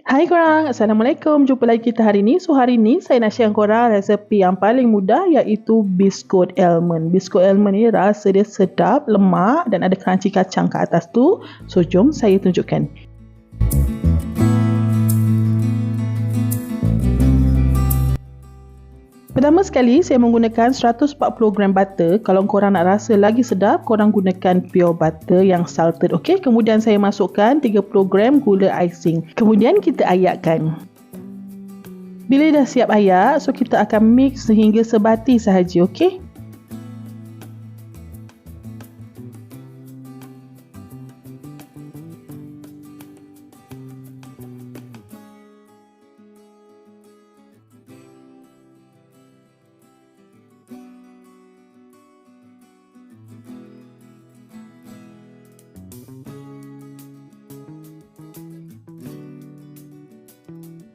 Hai korang, Assalamualaikum. Jumpa lagi kita hari ni. So hari ni saya nak share dengan korang resepi yang paling mudah iaitu biskut almond. Biskut almond ni rasa dia sedap, lemak dan ada crunchy kacang kat atas tu. So jom saya tunjukkan. Pertama sekali, saya menggunakan 140 gram butter. Kalau korang nak rasa lagi sedap, korang gunakan pure butter yang salted. Okey, kemudian saya masukkan 30 gram gula icing. Kemudian kita ayatkan. Bila dah siap ayak, so kita akan mix sehingga sebati sahaja, okey?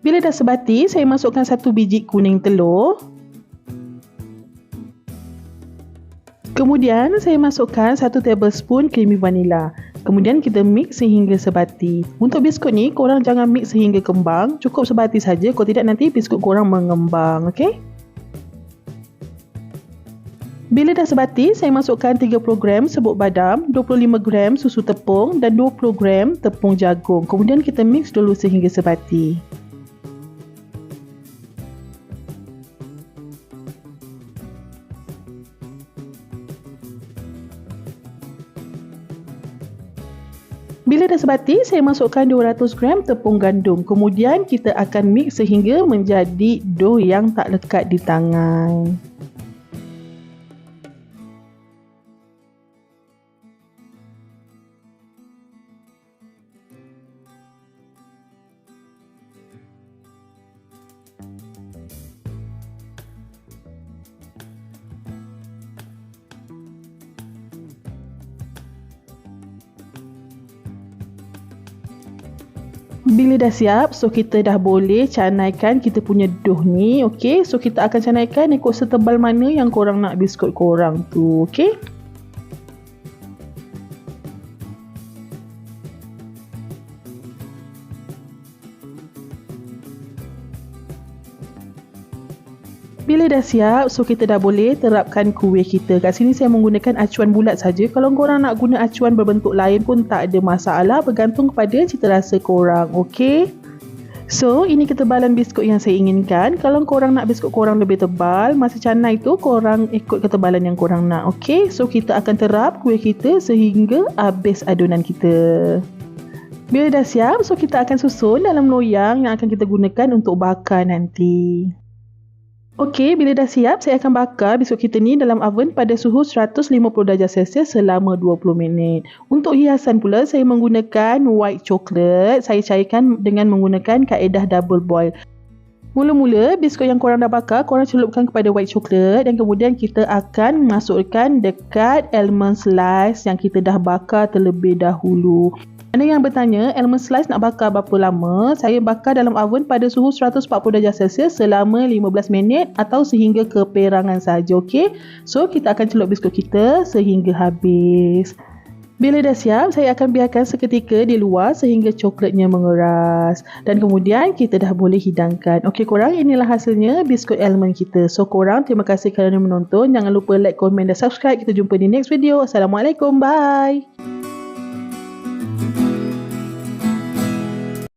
Bila dah sebati, saya masukkan 1 biji kuning telur. Kemudian saya masukkan 1 tablespoon creamy vanilla. Kemudian kita mix sehingga sebati. Untuk biskut ni, korang jangan mix sehingga kembang. Cukup sebati saja, kalau tidak nanti biskut korang mengembang. Okey? Bila dah sebati, saya masukkan 30 gram serbuk badam, 25 gram susu tepung dan 20 gram tepung jagung. Kemudian kita mix dulu sehingga sebati. Bila dah sebati, saya masukkan 200 gram tepung gandum. Kemudian kita akan mix sehingga menjadi dough yang tak lekat di tangan. Bila dah siap, so kita dah boleh canaikan kita punya dough ni, okey? So kita akan canaikan ikut setebal mana yang korang nak biskut korang tu, okey? Bila dah siap, so kita dah boleh terapkan kuih kita. Kat sini saya menggunakan acuan bulat saja. Kalau korang nak guna acuan berbentuk lain pun tak ada masalah, bergantung kepada cita rasa korang, okey? So, ini ketebalan biskut yang saya inginkan. Kalau korang nak biskut korang lebih tebal, masa canai tu korang ikut ketebalan yang korang nak, okey? So, kita akan terap kuih kita sehingga habis adunan kita. Bila dah siap, so kita akan susun dalam loyang yang akan kita gunakan untuk bakar nanti. Okey, bila dah siap, saya akan bakar biskut kita ni dalam oven pada suhu 150 darjah Celsius selama 20 minit. Untuk hiasan pula, saya menggunakan white chocolate. Saya cairkan dengan menggunakan kaedah double boil. Mula-mula, biskut yang korang dah bakar, korang celupkan kepada white chocolate dan kemudian kita akan masukkan dekat almond slice yang kita dah bakar terlebih dahulu. Ada yang bertanya, almond slice nak bakar berapa lama? Saya bakar dalam oven pada suhu 140 darjah Celsius selama 15 minit atau sehingga keperangan sahaja, okey? So, kita akan celup biskut kita sehingga habis. Bila dah siap, saya akan biarkan seketika di luar sehingga coklatnya mengeras. Dan kemudian kita dah boleh hidangkan. Okey korang, inilah hasilnya biskut almond kita. So korang, terima kasih kerana menonton. Jangan lupa like, komen dan subscribe. Kita jumpa di next video. Assalamualaikum. Bye.